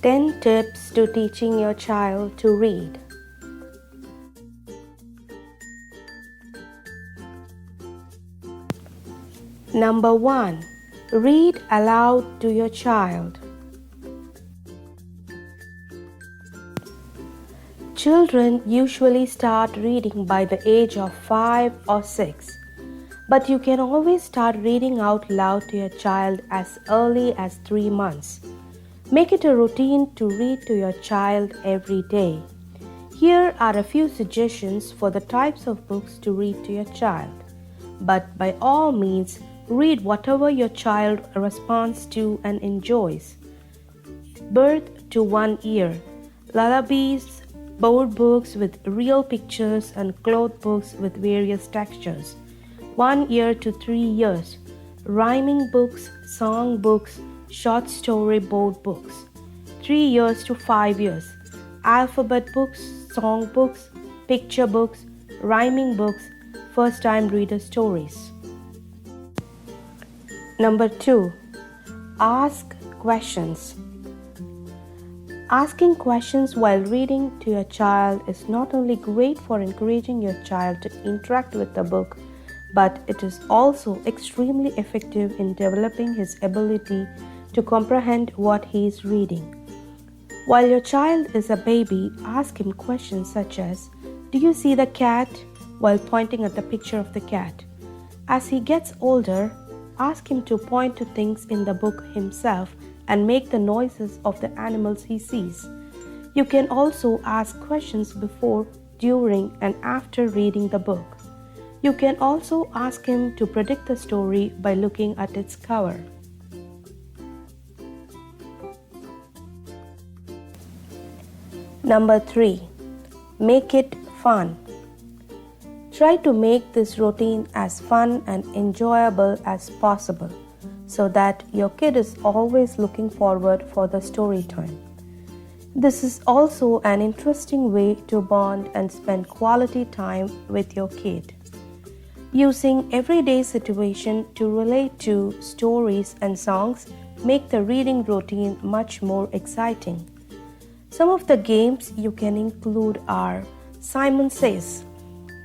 10 tips to teaching your child to read. Number 1. Read aloud to your child. Children usually start reading by the age of 5 or 6, but you can always start reading out loud to your child as early as 3 months. Make it a routine to read to your child every day. Here are a few suggestions for the types of books to read to your child. But by all means, read whatever your child responds to and enjoys. Birth to 1 year. Lullabies, board books with real pictures and cloth books with various textures. 1 year to 3 years. Rhyming books, song books, short story board books. 3 years to 5 years. Alphabet books, song books, picture books, rhyming books, first time reader stories. Number 2. Ask questions. Asking questions while reading to your child is not only great for encouraging your child to interact with the book, but it is also extremely effective in developing his ability to comprehend what he is reading. While your child is a baby, ask him questions such as, "Do you see the cat?" while pointing at the picture of the cat. As he gets older, ask him to point to things in the book himself and make the noises of the animals he sees. You can also ask questions before, during, and after reading the book. You can also ask him to predict the story by looking at its cover. Number 3. Make it fun. Try to make this routine as fun and enjoyable as possible so that your kid is always looking forward for the story time. This is also an interesting way to bond and spend quality time with your kid. Using everyday situation to relate to stories and songs make the reading routine much more exciting. Some of the games you can include are Simon Says.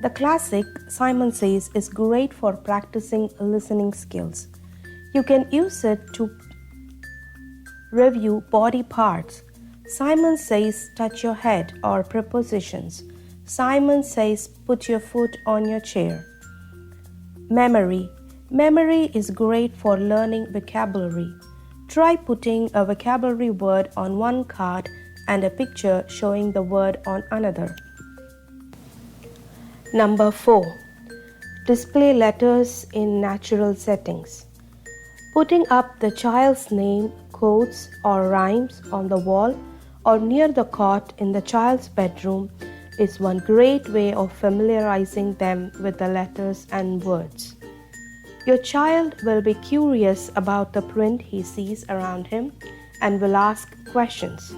The classic Simon Says is great for practicing listening skills. You can use it to review body parts. Simon Says touch your head or prepositions. Simon Says put your foot on your chair. Memory. Memory is great for learning vocabulary. Try putting a vocabulary word on one card and a picture showing the word on another. Number 4. Display letters in natural settings. Putting up the child's name, quotes, or rhymes on the wall or near the cot in the child's bedroom is one great way of familiarizing them with the letters and words. Your child will be curious about the print he sees around him and will ask questions.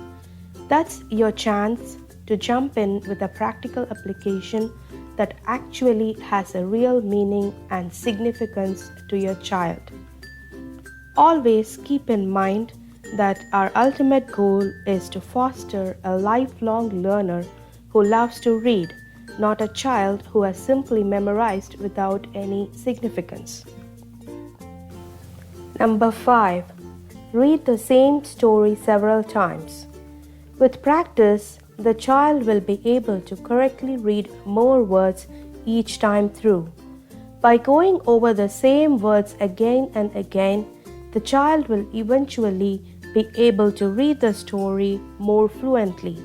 That's your chance to jump in with a practical application that actually has a real meaning and significance to your child. Always keep in mind that our ultimate goal is to foster a lifelong learner who loves to read, not a child who has simply memorized without any significance. Number 5. Read the same story several times. With practice, the child will be able to correctly read more words each time through. By going over the same words again and again, the child will eventually be able to read the story more fluently.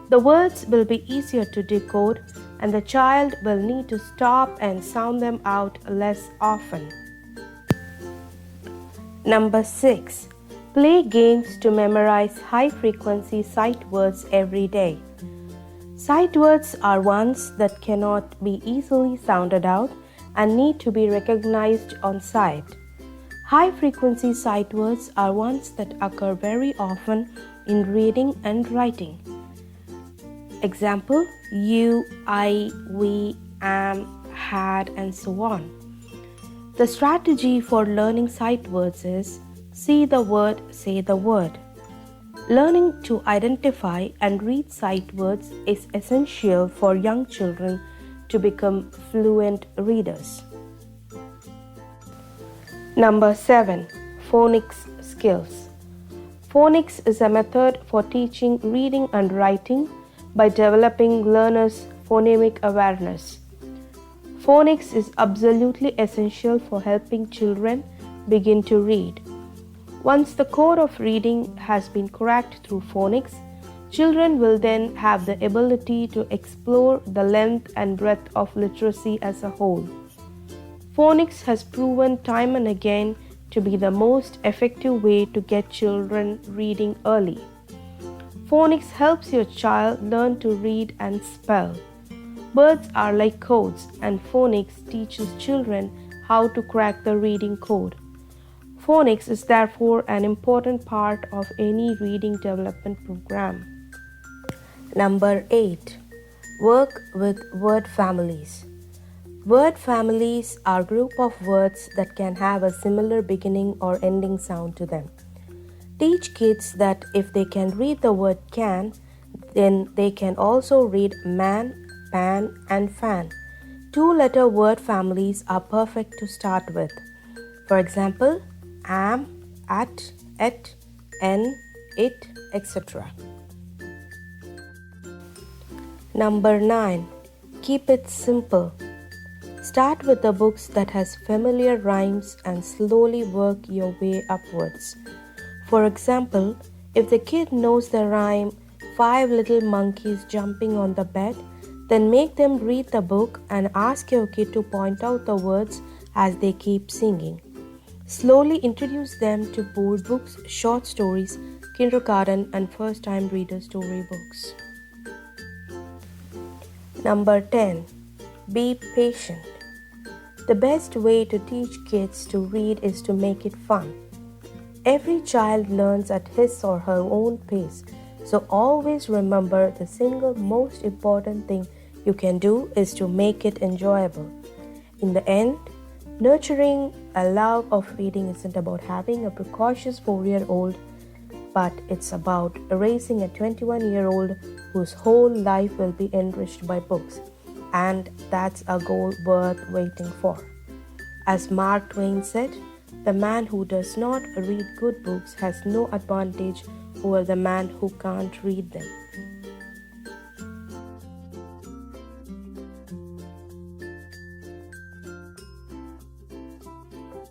The words will be easier to decode, and the child will need to stop and sound them out less often. Number 6. Play games to memorize high-frequency sight words every day. Sight words are ones that cannot be easily sounded out and need to be recognized on sight. High-frequency sight words are ones that occur very often in reading and writing. Example, you, I, we, am, had, and so on. The strategy for learning sight words is see the word, say the word. Learning to identify and read sight words is essential for young children to become fluent readers. Number 7. Phonics skills. Phonics is a method for teaching reading and writing by developing learners' phonemic awareness. Phonics is absolutely essential for helping children begin to read. Once the code of reading has been cracked through phonics, children will then have the ability to explore the length and breadth of literacy as a whole. Phonics has proven time and again to be the most effective way to get children reading early. Phonics helps your child learn to read and spell. Words are like codes, and phonics teaches children how to crack the reading code. Phonics is therefore an important part of any reading development program. Number 8. Work with word families. Word families are a group of words that can have a similar beginning or ending sound to them. Teach kids that if they can read the word can, then they can also read man, pan, and fan. 2-letter word families are perfect to start with. For example, am, at, et, en, it, etc. Number 9. Keep it simple. Start with the books that has familiar rhymes and slowly work your way upwards. For example, if the kid knows the rhyme 5 little monkeys jumping on the bed, then make them read the book and ask your kid to point out the words as they keep singing. Slowly introduce them to board books, short stories, kindergarten and first-time reader storybooks. Number 10. Be patient. The best way to teach kids to read is to make it fun. Every child learns at his or her own pace, so always remember the single most important thing you can do is to make it enjoyable. In the end, nurturing a love of reading isn't about having a precocious 4-year-old, but it's about raising a 21-year-old whose whole life will be enriched by books. And that's a goal worth waiting for. As Mark Twain said, the man who does not read good books has no advantage over the man who can't read them.